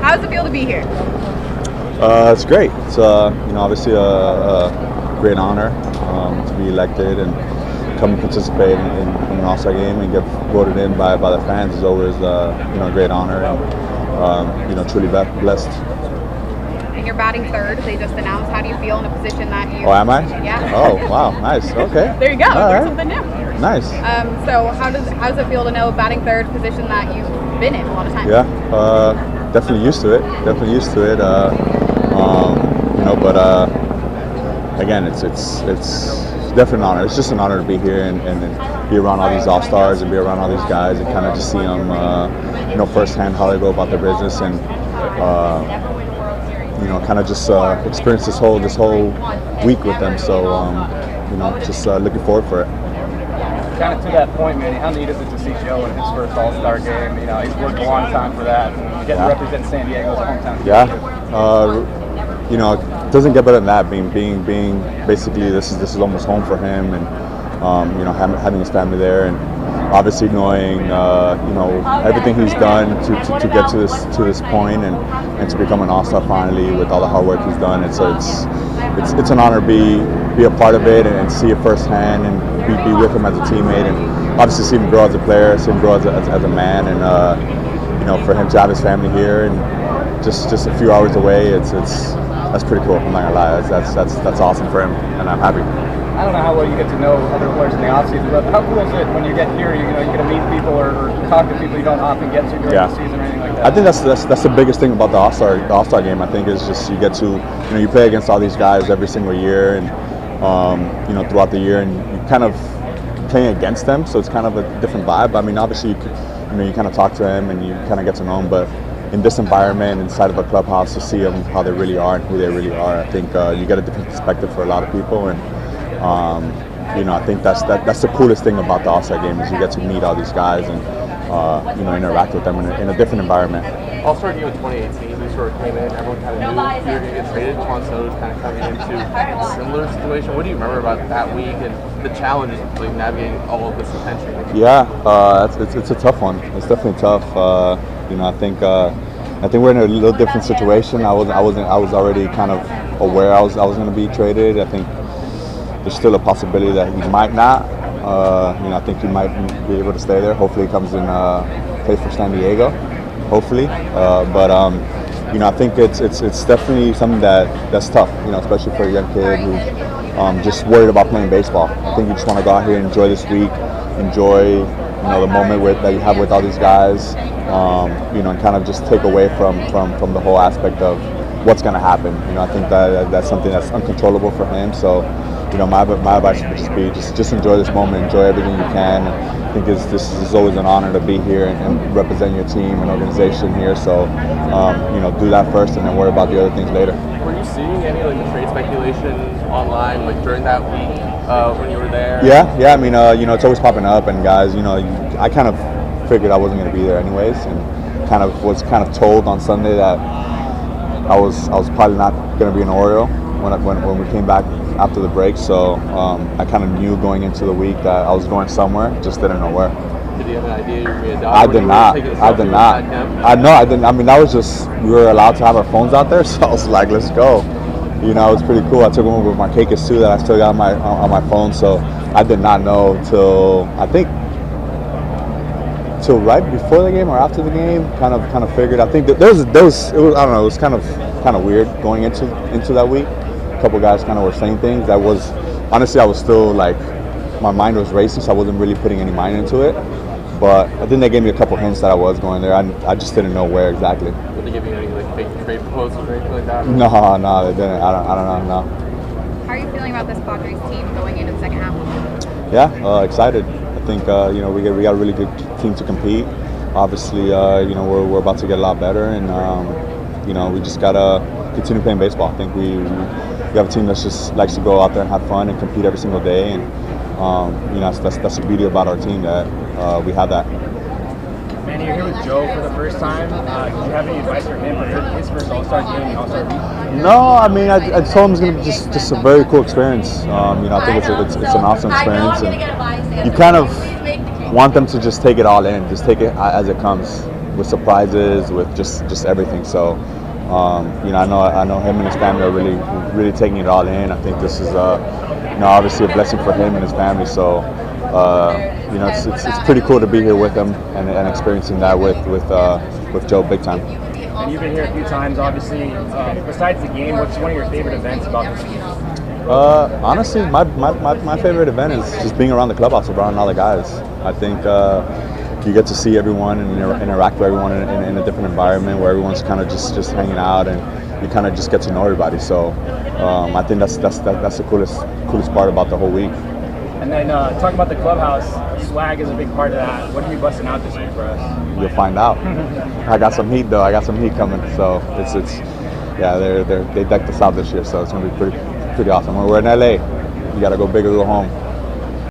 How does it feel to be here? It's great. It's obviously a great honor to be elected and come and participate in an All-Star game and get voted in by the fans is always a great honor and truly blessed. And you're batting third. They just announced. How do you feel in a position that you? Oh, am I? Yeah. Oh, wow, nice. Okay. There you go. Learn something new. Nice. So how does it feel to know batting third, position that you've been in a lot of times? Yeah. Definitely used to it. But again, it's definitely an honor. It's just an honor to be here and be around all these All-Stars and be around all these guys and kind of just see them, firsthand how they go about their business and kind of just experience this whole week with them. So just looking forward for it. Kind of to that point, Manny, how neat is it to see Joe in his first All-Star game? He's worked a long time for that. And getting to represent San Diego as a hometown. Yeah. It doesn't get better than that. Being basically this is almost home for him, and having his family there, and obviously knowing everything he's done to get to this point and to become an All-Star finally with all the hard work he's done. It's an honor to be a part of it and see it firsthand and be with him as a teammate, and obviously see him grow as a player, see him grow as a man, and for him to have his family here and just a few hours away, that's pretty cool. I'm not gonna lie, that's awesome for him, and I'm happy. I don't know how well you get to know other players in the offseason, but how cool is it when you get here? You get to meet people or talk to people you don't often get to during the season or anything like that. I think that's the biggest thing about the All-Star game. I think is just you get to you play against all these guys every single year, and throughout the year, and you kind of playing against them, so it's kind of a different vibe. I mean, obviously you kind of talk to them and you kind of get to know them, but in this environment inside of a clubhouse to see them how they really are and who they really are, I think you get a different perspective for a lot of people, and I think that's the coolest thing about the All-Star game is you get to meet all these guys and interact with them in a different environment. All-Star game in 2018, you sort of came in, everyone kind of knew you were going to get traded. Juan Soto kind of coming into a similar situation. What do you remember about that week and the challenges of navigating all of this attention? Yeah, it's a tough one. It's definitely tough. I think we're in a little different situation. I was already kind of aware I was going to be traded. I think there's still a possibility that he might not. I think he might be able to stay there. Hopefully he comes and plays for San Diego. Hopefully. I think it's definitely something that's tough, especially for a young kid who's just worried about playing baseball. I think you just want to go out here and enjoy this week, enjoy the moment that you have with all these guys, and kind of just take away from the whole aspect of what's going to happen. I think that's something that's uncontrollable for him. So, my advice would just be just enjoy this moment, enjoy everything you can. I think this is always an honor to be here and represent your team and organization here. So, do that first and then worry about the other things later. Were you seeing any trade speculation online during that week when you were there? Yeah. I mean, it's always popping up, and guys, I kind of figured I wasn't going to be there anyways, and was told on Sunday that I was probably not going to be an Oriole when we came back after the break. So I kind of knew going into the week that I was going somewhere, just didn't know where. Did you have an idea you were going to be a dog? I did not. I didn't. I mean, we were allowed to have our phones out there, so I was like, let's go. It was pretty cool. I took one with my Marquez too that I still got on my phone, so I did not know till right before the game or after the game. Kind of figured. I think that there was I don't know. It was kind of weird going into that week. A couple guys kind of were saying things that was honestly I was still my mind was racing, so I wasn't really putting any mind into it. But I think they gave me a couple hints that I was going there. I just didn't know where exactly. Did they give you any fake trade proposals or anything like that? No, they didn't. I don't know. No. How are you feeling about this Padres team going into the second half? Yeah, excited. I think we got a really good team to compete. Obviously, we're about to get a lot better, and we just gotta continue playing baseball. I think we have a team that just likes to go out there and have fun and compete every single day, and that's the beauty about our team that we have that. Manny, you're here with Joe for the first time. Did you have any advice for him for his first All-Star game, the All-Star week? No, I mean, I told him it's going to be just a very cool experience. I think it's an awesome experience, and you kind of want them to just take it all in, just take it as it comes. with surprises, with just everything. So, I know him and his family are really taking it all in. I think this is obviously a blessing for him and his family. So, it's pretty cool to be here with him and experiencing that with Joe big time. And you've been here a few times, obviously. Besides the game, what's one of your favorite events about this week? Honestly, my favorite event is just being around the clubhouse, around all the guys. I think you get to see everyone and interact with everyone in a different environment where everyone's kind of just hanging out, and you kind of just get to know everybody. So I think that's the coolest part about the whole week. And then talking about the clubhouse, swag is a big part of that. What are you busting out this week for us? You'll find out. I got some heat though. I got some heat coming. So they decked us out this year. So it's gonna be pretty awesome. When we're in LA, you gotta go big or go home.